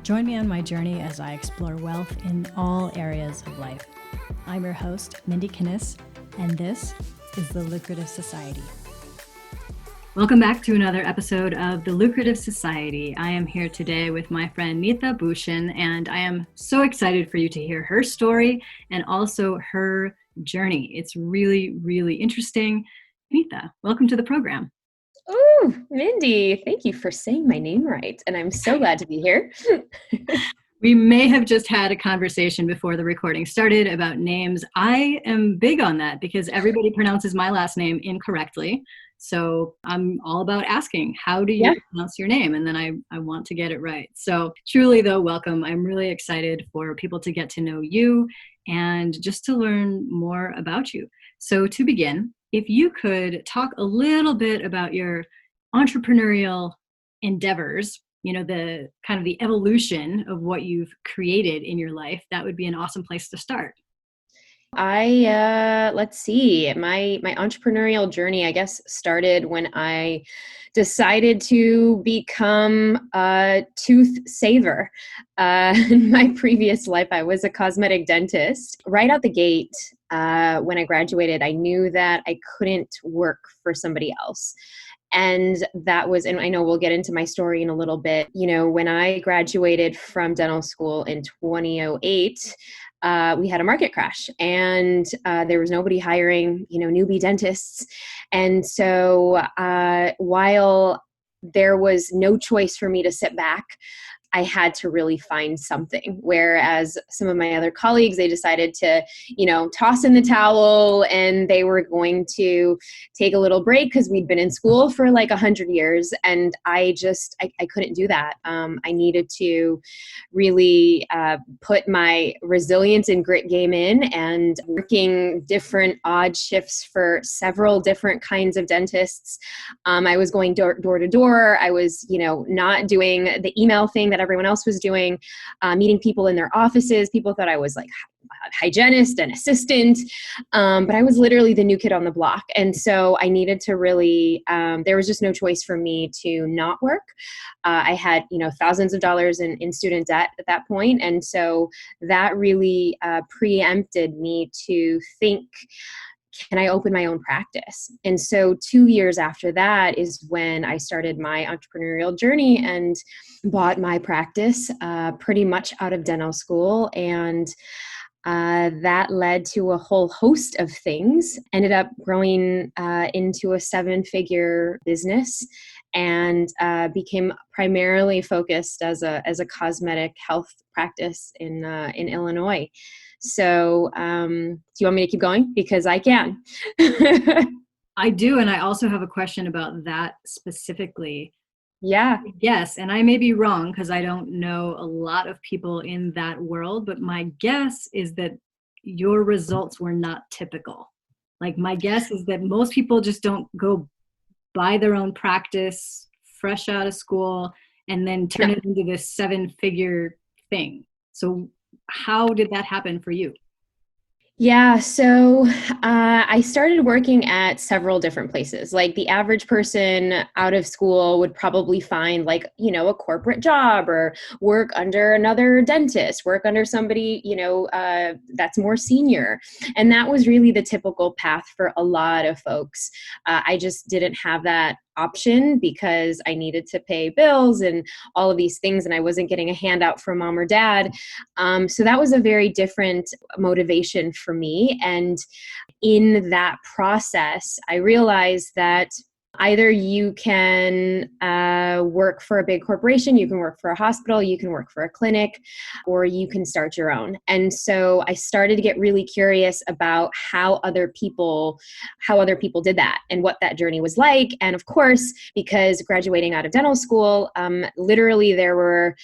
Join me on my journey as I explore wealth in all areas of life. I'm your host, Mindy Kinnis, and this is The Lucrative Society. Welcome back to another episode of The Lucrative Society. I am here today with my friend Neeta Bhushan, and I am so excited for you to hear her story and also her journey. It's really, really interesting. Neeta, welcome to the program. Oh, Mindy, thank you for saying my name right. And I'm so glad to be here. We may have just had a conversation before the recording started about names. I am big on that because everybody pronounces my last name incorrectly. So I'm all about asking, how do you pronounce your name? And then I want to get it right. So truly though, welcome. I'm really excited for people to get to know you and just to learn more about you. So to begin, if you could talk a little bit about your entrepreneurial endeavors, you know, the kind of the evolution of what you've created in your life, that would be an awesome place to start. Let's see, my entrepreneurial journey, I guess, started when I decided to become a tooth saver. In my previous life, I was a cosmetic dentist. Right out the gate, when I graduated, I knew that I couldn't work for somebody else. And that was, and I know we'll get into my story in a little bit. You know, when I graduated from dental school in 2008, we had a market crash and there was nobody hiring, newbie dentists. And so while there was no choice for me to sit back, I had to really find something. Whereas some of my other colleagues, they decided to, toss in the towel and they were going to take a little break because we'd been in school for like 100 years. And I couldn't do that. I needed to really put my resilience and grit game in, and working different odd shifts for several different kinds of dentists. I was going door to door. I was, not doing the email thing that everyone else was doing, meeting people in their offices. People thought I was like a hygienist and assistant, but I was literally the new kid on the block. And so I needed to really, there was just no choice for me to not work. I had, thousands of dollars in student debt at that point. And so that really preempted me to think, can I open my own practice? And so 2 years after that is when I started my entrepreneurial journey and bought my practice pretty much out of dental school. And that led to a whole host of things, ended up growing into a 7-figure business, and became primarily focused as a cosmetic health practice in Illinois. So do you want me to keep going? Because I can. I do. And I also have a question about that specifically. Yeah. Yes. And I may be wrong because I don't know a lot of people in that world, but my guess is that your results were not typical. Like my guess is that most people just don't go buy their own practice fresh out of school and then turn it into this 7-figure thing. So how did that happen for you? Yeah, so I started working at several different places. Like the average person out of school would probably find like, a corporate job or work under another dentist, work under somebody, that's more senior. And that was really the typical path for a lot of folks. I just didn't have that option because I needed to pay bills and all of these things, and I wasn't getting a handout from mom or dad. So that was a very different motivation for me. And in that process, I realized that either you can work for a big corporation, you can work for a hospital, you can work for a clinic, or you can start your own. And so I started to get really curious about how other people did that and what that journey was like. And of course, because graduating out of dental school, literally there were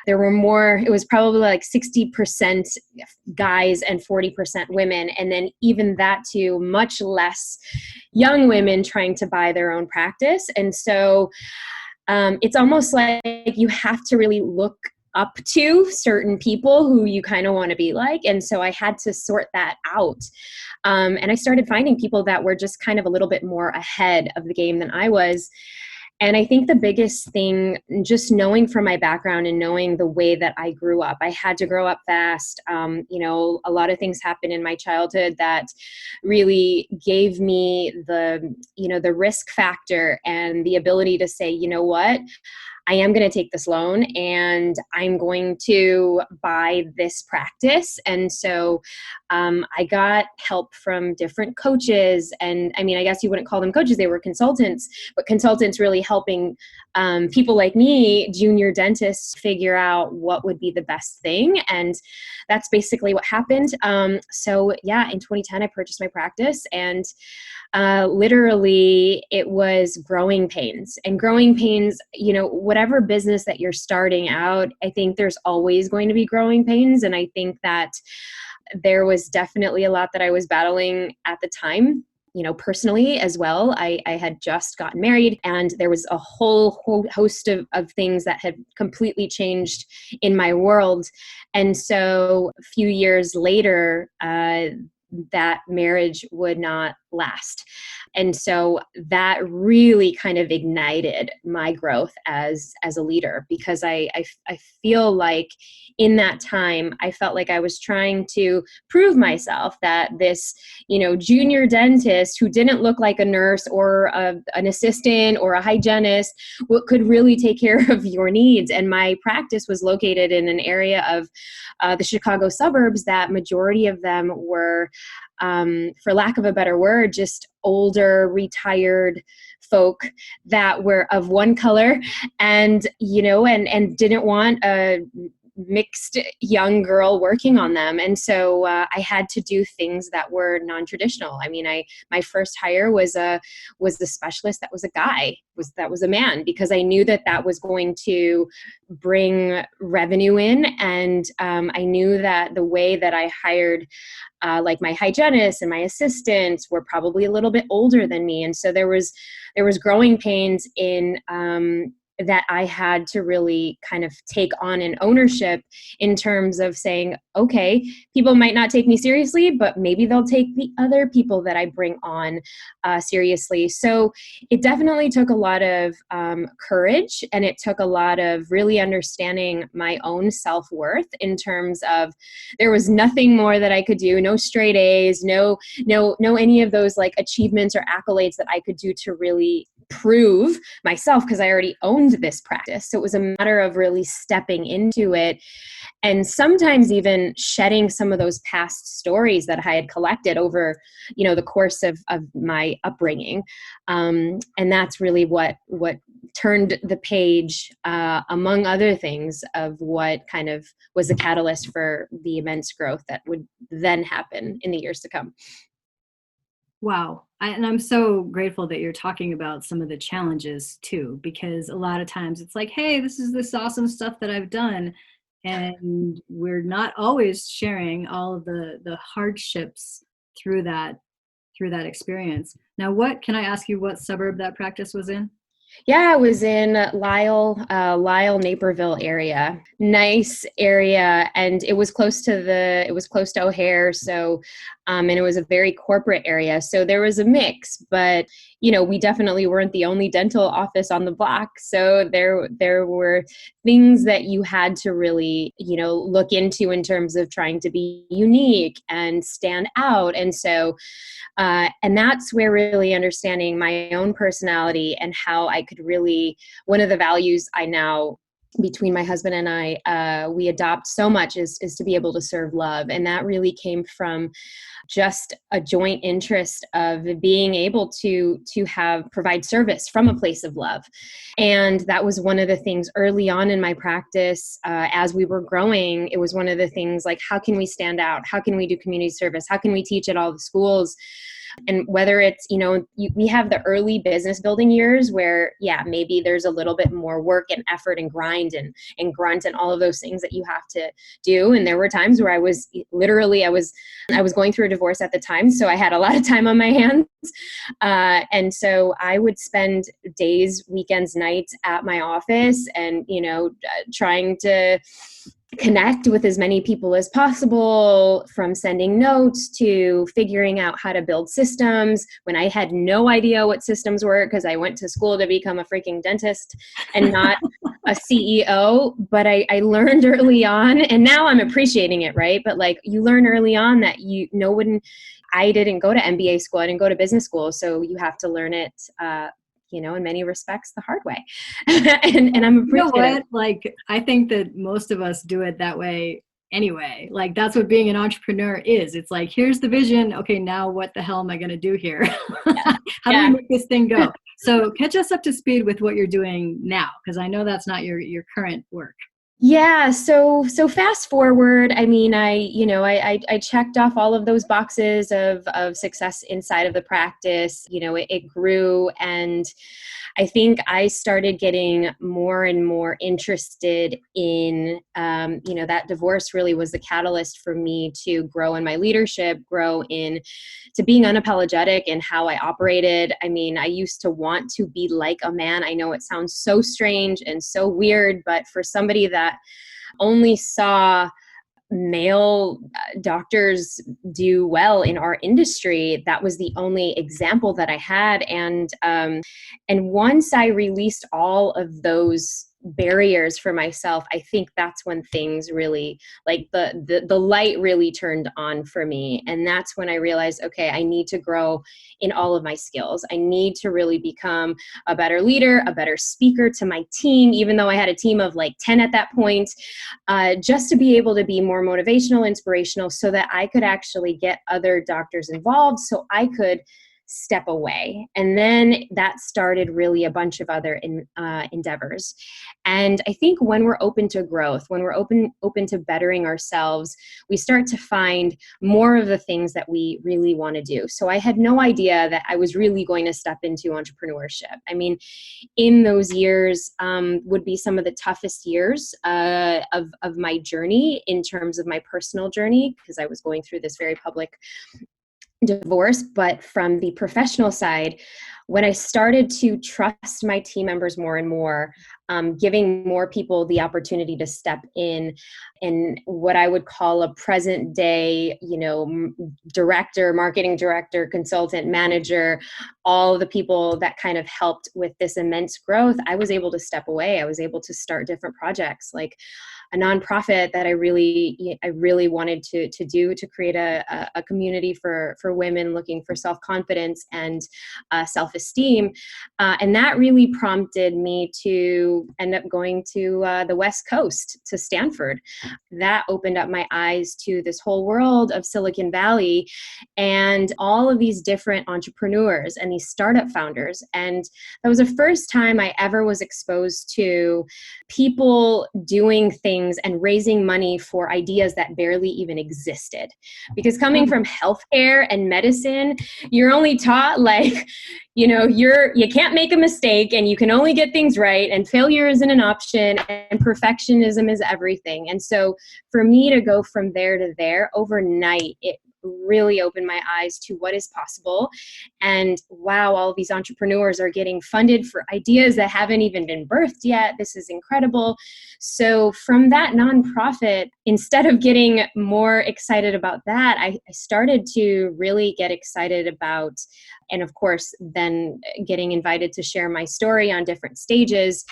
more, it was probably like 60% guys and 40% women. And then even that too, much less young women trying to buy their own practice. And so it's almost like you have to really look up to certain people who you kind of want to be like. And so I had to sort that out. And I started finding people that were just kind of a little bit more ahead of the game than I was. And I think the biggest thing, just knowing from my background and knowing the way that I grew up, I had to grow up fast. A lot of things happened in my childhood that really gave me the risk factor and the ability to say, you know what, I am going to take this loan and I'm going to buy this practice. And so I got help from different coaches. And I mean, I guess you wouldn't call them coaches, they were consultants, but consultants really helping people like me, junior dentists, figure out what would be the best thing. And that's basically what happened. So yeah, in 2010, I purchased my practice, and literally it was growing pains. And growing pains, whatever business that you're starting out, I think there's always going to be growing pains. And I think that there was definitely a lot that I was battling at the time, personally as well. I had just gotten married, and there was a whole host of things that had completely changed in my world. And so a few years later, that marriage would not last. And so that really kind of ignited my growth as a leader, because I feel like in that time, I felt like I was trying to prove myself that this, junior dentist who didn't look like a nurse or an assistant or a hygienist could really take care of your needs. And my practice was located in an area of the Chicago suburbs that majority of them were, for lack of a better word, just older, retired folk that were of one color and didn't want a mixed young girl working on them. And so I had to do things that were non-traditional. I mean, my first hire was the specialist that was a guy, that was a man, because I knew that was going to bring revenue in. And I knew that the way that I hired like my hygienists and my assistants were probably a little bit older than me. And so there was growing pains in that I had to really kind of take on an ownership in terms of saying, okay, people might not take me seriously, but maybe they'll take the other people that I bring on seriously. So it definitely took a lot of courage, and it took a lot of really understanding my own self-worth in terms of there was nothing more that I could do, no straight A's, no any of those like achievements or accolades that I could do to really prove myself, because I already owned this practice. So it was a matter of really stepping into it, and sometimes even shedding some of those past stories that I had collected over, the course of my upbringing. And that's really what turned the page, among other things, of what kind of was the catalyst for the immense growth that would then happen in the years to come. Wow. And I'm so grateful that you're talking about some of the challenges too, because a lot of times it's like, hey, this is this awesome stuff that I've done. And we're not always sharing all of the hardships through that experience. Now, can I ask you what suburb that practice was in? Yeah, I was in Lisle, Naperville area. Nice area, and it was close to O'Hare, so and it was a very corporate area. So there was a mix, but we definitely weren't the only dental office on the block. So there were things that you had to really, look into in terms of trying to be unique and stand out. And so and that's where really understanding my own personality and how I could really, one of the values I now, between my husband and I, we adopt so much is to be able to serve love. And that really came from just a joint interest of being able to provide service from a place of love. And that was one of the things early on in my practice, as we were growing. It was one of the things like, how can we stand out? How can we do community service? How can we teach at all the schools? And whether it's, we have the early business building years where, yeah, maybe there's a little bit more work and effort and grind and grunt and all of those things that you have to do. And there were times where I was going through a divorce at the time. So I had a lot of time on my hands. And so I would spend days, weekends, nights at my office and, trying to connect with as many people as possible, from sending notes to figuring out how to build systems when I had no idea what systems were, because I went to school to become a freaking dentist and not a CEO. But I learned early on, and now I'm appreciating it, right? But like, you learn early on that I didn't go to MBA school. I didn't go to business school. So you have to learn it, in many respects the hard way. and I'm You know appreciative. what? Like, I think that most of us do it that way anyway. Like, that's what being an entrepreneur is. It's like, here's the vision. Okay, now what the hell am I going to do here? How do we Yeah. make this thing go? So catch us up to speed with what you're doing now, because I know that's not your current work. Yeah, so fast forward, I mean, I checked off all of those boxes of success inside of the practice. It grew, and I think I started getting more and more interested in, that divorce really was the catalyst for me to grow in my leadership, grow in to being unapologetic in how I operated. I mean, I used to want to be like a man. I know it sounds so strange and so weird, but for somebody that only saw male doctors do well in our industry, that was the only example that I had. And once I released all of those barriers for myself, I think that's when things really, like, the light really turned on for me. And that's when I realized, okay, I need to grow in all of my skills. I need to really become a better leader, a better speaker to my team, even though I had a team of like 10 at that point, just to be able to be more motivational, inspirational, so that I could actually get other doctors involved, so I could step away. And then that started really a bunch of other endeavors. And I think when we're open to growth, when we're open to bettering ourselves, we start to find more of the things that we really want to do. So I had no idea that I was really going to step into entrepreneurship. I mean, in those years would be some of the toughest years of my journey in terms of my personal journey, because I was going through this very public divorce. But from the professional side, when I started to trust my team members more and more, giving more people the opportunity to step in what I would call a present day, director, marketing director, consultant, manager, all of the people that kind of helped with this immense growth, I was able to step away. I was able to start different projects, like a nonprofit that I really wanted to do, to create a community for women looking for self-confidence and self-esteem. And that really prompted me to end up going to the West Coast, to Stanford. That opened up my eyes to this whole world of Silicon Valley and all of these different entrepreneurs and these startup founders. And that was the first time I ever was exposed to people doing things and raising money for ideas that barely even existed. Because coming from healthcare and medicine, you're only taught, like, you can't make a mistake, and you can only get things right, and failure isn't an option, and perfectionism is everything. And so for me to go from there to there overnight, it really opened my eyes to what is possible. And wow, all of these entrepreneurs are getting funded for ideas that haven't even been birthed yet. This is incredible. So from that nonprofit, instead of getting more excited about that, I started to really get excited about, and of course, then getting invited to share my story on different stages.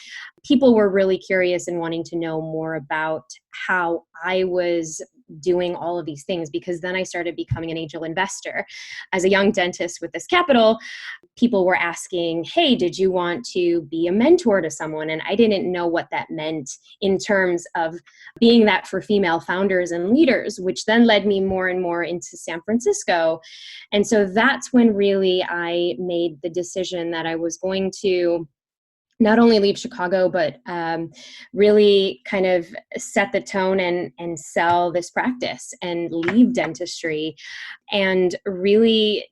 People were really curious and wanting to know more about how I was doing all of these things, because then I started becoming an angel investor. As a young dentist with this capital, people were asking, hey, did you want to be a mentor to someone? And I didn't know what that meant in terms of being that for female founders and leaders, which then led me more and more into San Francisco. And so that's when really I made the decision that I was going to not only leave Chicago, but really kind of set the tone and sell this practice and leave dentistry, and really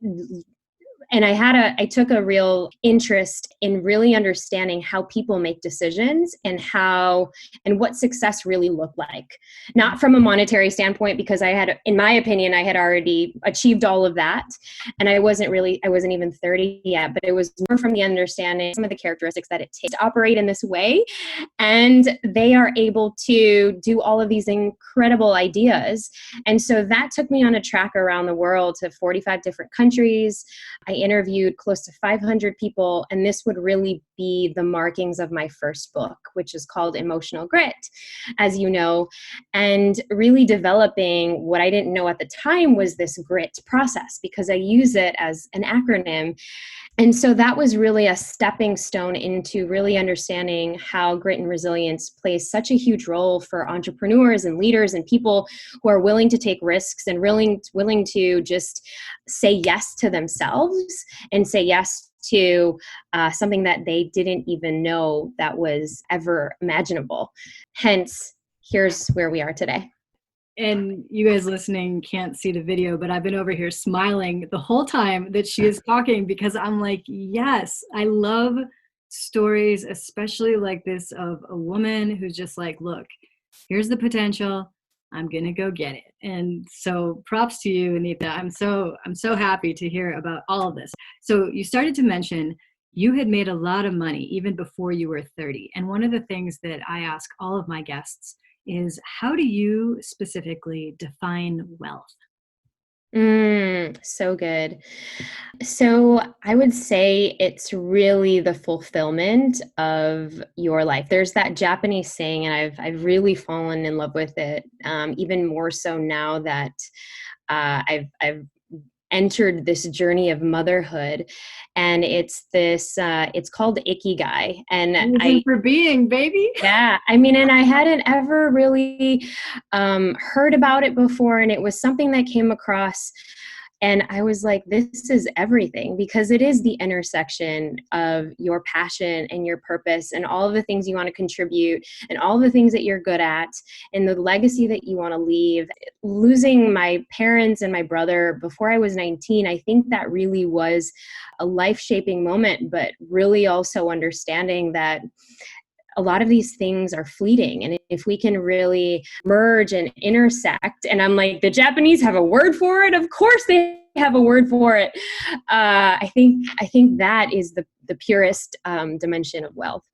And I took a real interest in really understanding how people make decisions and what success really looked like. Not from a monetary standpoint, because in my opinion, I had already achieved all of that. And I wasn't even 30 yet, but it was more from the understanding some of the characteristics that it takes to operate in this way. And they are able to do all of these incredible ideas. And so that took me on a track around the world to 45 different countries. I interviewed close to 500 people, and this would really be the markings of my first book, which is called Emotional Grit, as you know, and really developing what I didn't know at the time was this grit process, because I use it as an acronym. And so that was really a stepping stone into really understanding how grit and resilience plays such a huge role for entrepreneurs and leaders and people who are willing to take risks and willing to just say yes to themselves and say yes to something that they didn't even know that was ever imaginable. Hence, here's where we are today. And you guys listening can't see the video, but I've been over here smiling the whole time that she is talking, because I'm like, yes, I love stories, especially like this, of a woman who's just like, look, here's the potential. I'm going to go get it. And so props to you, Neeta. I'm so happy to hear about all of this. So you started to mention you had made a lot of money even before you were 30. And one of the things that I ask all of my guests is, how do you specifically define wealth? So good. So I would say it's really the fulfillment of your life. There's that Japanese saying, and I've really fallen in love with it, even more so now that I've entered this journey of motherhood, and it's called Ikigai. And Reason for being, baby. yeah, I mean, and I hadn't ever really heard about it before, and it was something that came across, and I was like, this is everything, because it is the intersection of your passion and your purpose and all of the things you want to contribute and all the things that you're good at and the legacy that you want to leave. Losing my parents and my brother before I was 19, I think that really was a life-shaping moment, but really also understanding that a lot of these things are fleeting. And if we can really merge and intersect, and I'm like, the Japanese have a word for it. Of course they have a word for it. I think that is the purest dimension of wealth.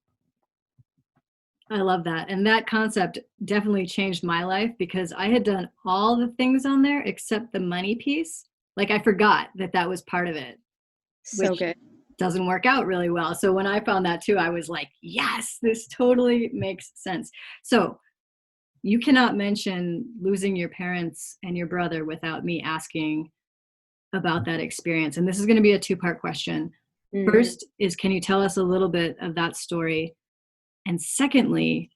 I love that. And that concept definitely changed my life, because I had done all the things on there except the money piece. Like, I forgot that was part of it. So good. Doesn't work out really well. So when I found that too, I was like, yes, this totally makes sense. So you cannot mention losing your parents and your brother without me asking about that experience. And this is going to be a two-part question. First is, can you tell us a little bit of that story? And secondly,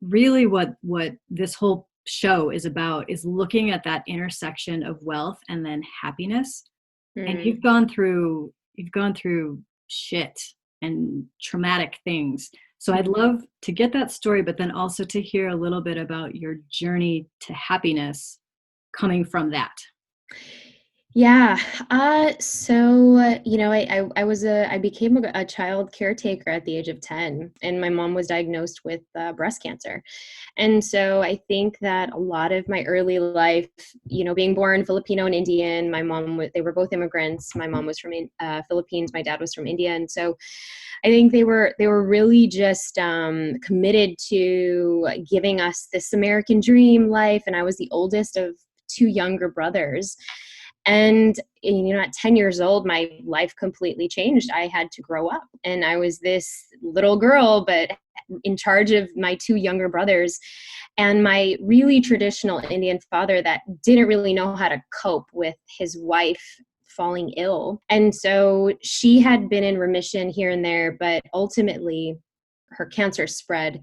really what this whole show is about is looking at that intersection of wealth and then happiness. And you've gone through shit and traumatic things. So I'd love to get that story, but then also to hear a little bit about your journey to happiness coming from that. Yeah. I became a child caretaker at the age of 10, and my mom was diagnosed with breast cancer. And so I think that a lot of my early life, being born Filipino and Indian, they were both immigrants. My mom was from Philippines. My dad was from India. And so I think they were really just committed to giving us this American dream life. And I was the oldest of two younger brothers. And, at 10 years old, my life completely changed. I had to grow up, and I was this little girl, but in charge of my two younger brothers and my really traditional Indian father that didn't really know how to cope with his wife falling ill. And so she had been in remission here and there, but ultimately her cancer spread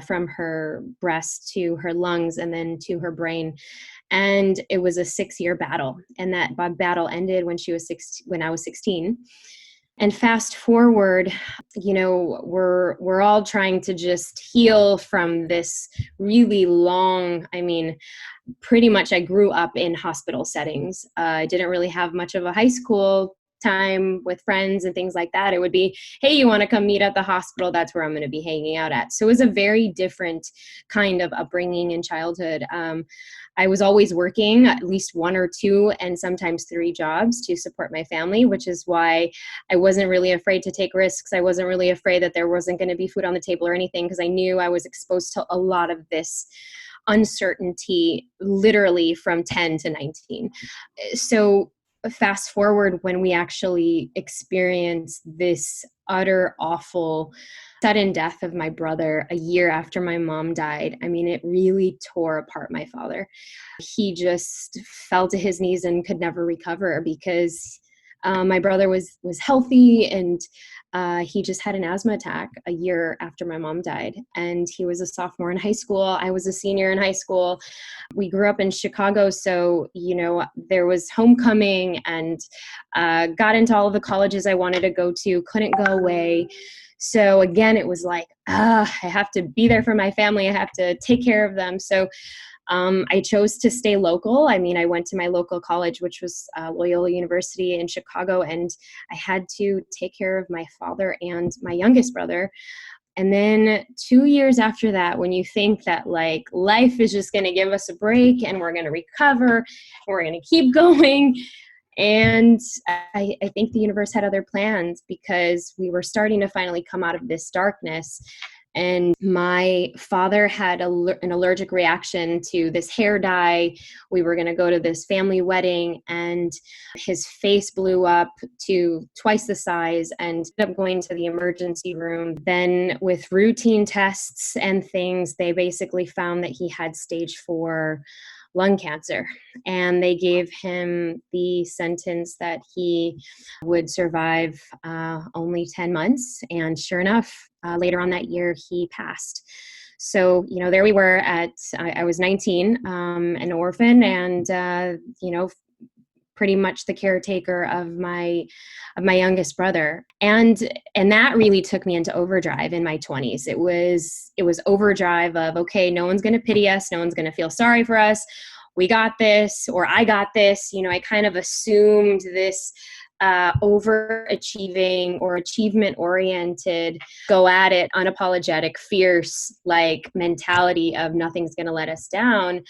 from her breast to her lungs and then to her brain. And it was a 6-year battle. And that battle ended when I was 16. And fast forward, we're all trying to just heal from this really long, pretty much I grew up in hospital settings. I didn't really have much of a high school time with friends and things like that, it would be, hey, you want to come meet at the hospital? That's where I'm going to be hanging out at. So it was a very different kind of upbringing in childhood. I was always working at least one or two and sometimes three jobs to support my family, which is why I wasn't really afraid to take risks. I wasn't really afraid that there wasn't going to be food on the table or anything, because I knew I was exposed to a lot of this uncertainty literally from 10 to 19. So fast forward when we actually experienced this utter awful sudden death of my brother a year after my mom died. I mean, it really tore apart my father. He just fell to his knees and could never recover, because my brother was healthy, and he just had an asthma attack a year after my mom died. And he was a sophomore in high school. I was a senior in high school. We grew up in Chicago, so, there was homecoming, and got into all of the colleges I wanted to go to, couldn't go away. So again, it was like, I have to be there for my family. I have to take care of them. So I chose to stay local. I mean, I went to my local college, which was Loyola University in Chicago, and I had to take care of my father and my youngest brother. And then 2 years after that, when you think that like life is just going to give us a break and we're going to recover and we're going to keep going. And I think the universe had other plans, because we were starting to finally come out of this darkness. And my father had an allergic reaction to this hair dye. We were going to go to this family wedding, and his face blew up to twice the size, and ended up going to the emergency room. Then with routine tests and things, they basically found that he had stage 4 lung cancer. And they gave him the sentence that he would survive only 10 months. And sure enough, later on that year, he passed. So, there we were I was 19, an orphan, and, pretty much the caretaker of my youngest brother. And that really took me into overdrive in my 20s. It was overdrive of, okay, no one's going to pity us. No one's going to feel sorry for us. We got this, or I got this. I kind of assumed this overachieving or achievement oriented, go at it, unapologetic, fierce, like mentality of nothing's going to let us down,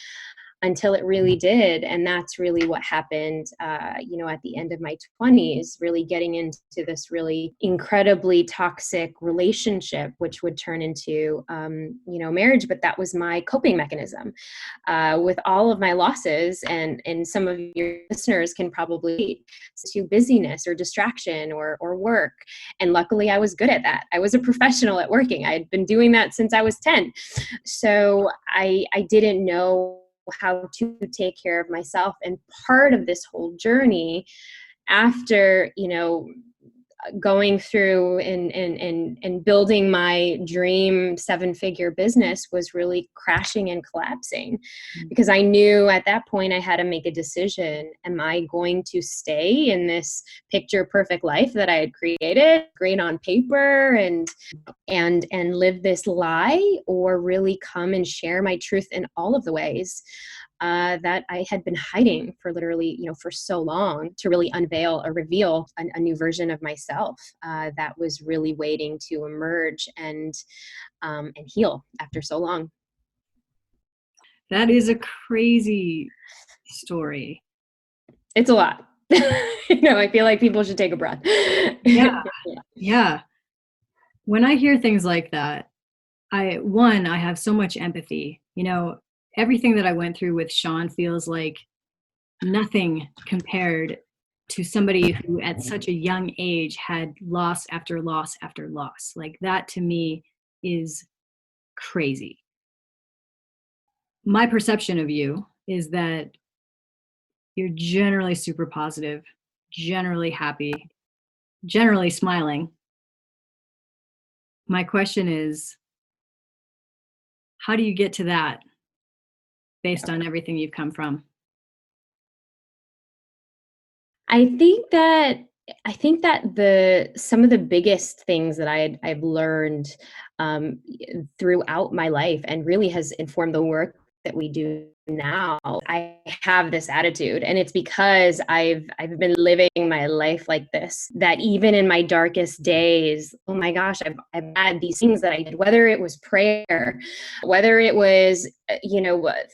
until it really did. And that's really what happened, at the end of my 20s, really getting into this really incredibly toxic relationship, which would turn into, marriage. But that was my coping mechanism with all of my losses. And some of your listeners can probably to busyness or distraction or work. And luckily I was good at that. I was a professional at working. I had been doing that since I was 10. So I didn't know how to take care of myself. And part of this whole journey, after, going through and building my dream 7-figure business, was really crashing and collapsing, because I knew at that point I had to make a decision. Am I going to stay in this picture perfect life that I had created, great on paper, and live this lie, or really come and share my truth in all of the ways that I had been hiding for literally, for so long, to really unveil or reveal a new version of myself that was really waiting to emerge and heal after so long. That is a crazy story. It's a lot. I feel like people should take a breath. Yeah. When I hear things like that, I have so much empathy. Everything that I went through with Sean feels like nothing compared to somebody who at such a young age had loss after loss after loss. Like, that to me is crazy. My perception of you is that you're generally super positive, generally happy, generally smiling. My question is, how do you get to that based on everything you've come from? I think that some of the biggest things that I've learned throughout my life, and really has informed the work that we do now, I have this attitude, and it's because I've been living my life like this, that even in my darkest days, oh my gosh, I've had these things that I did, whether it was prayer, whether it was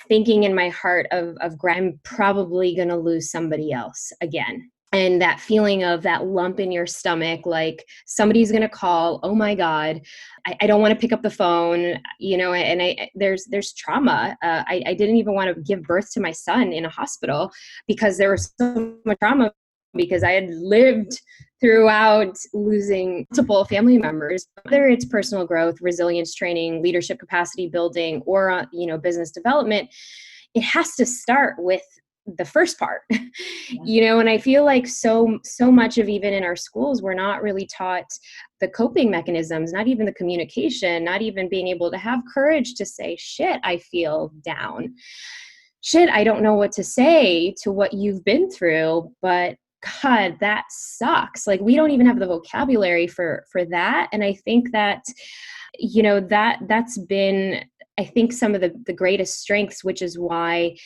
thinking in my heart of I'm probably going to lose somebody else again. And that feeling of that lump in your stomach, like somebody's going to call, oh my God, I don't want to pick up the phone, and there's trauma. I didn't even want to give birth to my son in a hospital because there was so much trauma, because I had lived throughout losing multiple family members, whether it's personal growth, resilience training, leadership capacity building, or, business development. It has to start with the first part, and I feel like so much of, even in our schools, we're not really taught the coping mechanisms, not even the communication, not even being able to have courage to say, shit, I feel down. Shit, I don't know what to say to what you've been through, but God, that sucks. Like, we don't even have the vocabulary for that. And I think that, that's been, I think, some of the greatest strengths, which is why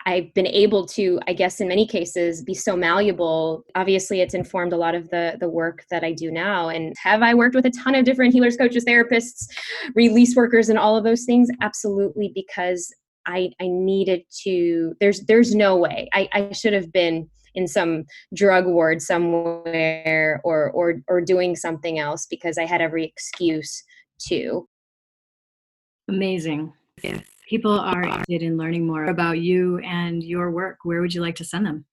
I've been able to, I guess, in many cases, be so malleable. Obviously, it's informed a lot of the work that I do now. And have I worked with a ton of different healers, coaches, therapists, release workers, and all of those things? Absolutely, because I needed to. There's no way. I should have been in some drug ward somewhere, or doing something else, because I had every excuse to. Amazing. If people are interested in learning more about you and your work, where would you like to send them?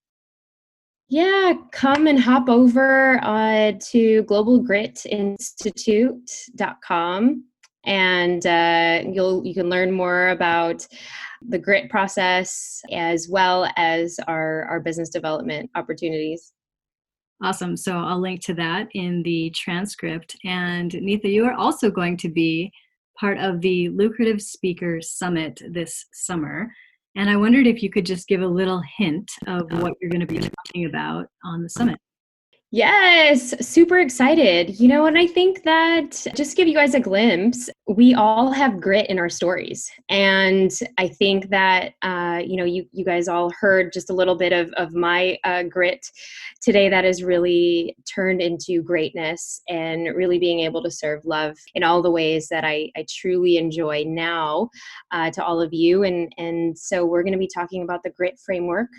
Yeah, come and hop over to globalgritinstitute.com, and you can learn more about the grit process, as well as our business development opportunities. Awesome. So I'll link to that in the transcript. And Neeta, you are also going to be part of the Lucrative Speaker Summit this summer. And I wondered if you could just give a little hint of what you're going to be talking about on the summit. Yes, super excited. And I think that, just to give you guys a glimpse, we all have grit in our stories. And I think that, you guys all heard just a little bit of my grit today that has really turned into greatness, and really being able to serve love in all the ways that I truly enjoy now, to all of you. And so we're going to be talking about the grit framework,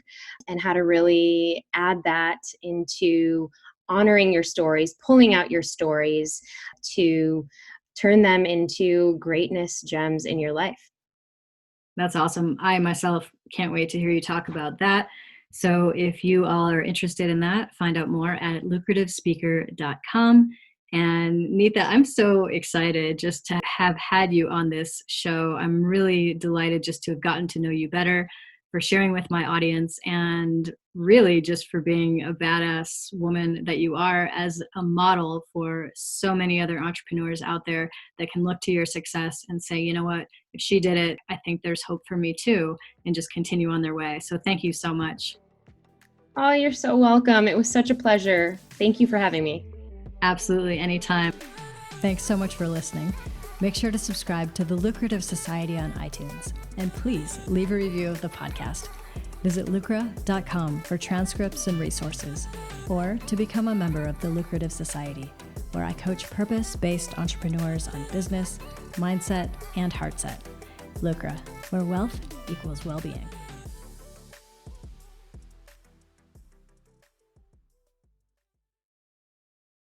and how to really add that into honoring your stories, pulling out your stories to turn them into greatness gems in your life. That's awesome. I myself can't wait to hear you talk about that. So if you all are interested in that, find out more at lucrativespeaker.com. And Neeta, I'm so excited just to have had you on this show. I'm really delighted just to have gotten to know you better, for sharing with my audience, and really just for being a badass woman that you are, as a model for so many other entrepreneurs out there that can look to your success and say, you know what, if she did it, I think there's hope for me too, and just continue on their way. So thank you so much. Oh, you're so welcome. It was such a pleasure. Thank you for having me. Absolutely, anytime. Thanks so much for listening. Make sure to subscribe to the Lucrative Society on iTunes, and please leave a review of the podcast. Visit lucra.com for transcripts and resources, or to become a member of the Lucrative Society, where I coach purpose-based entrepreneurs on business, mindset, and heartset. Lucra, where wealth equals well-being.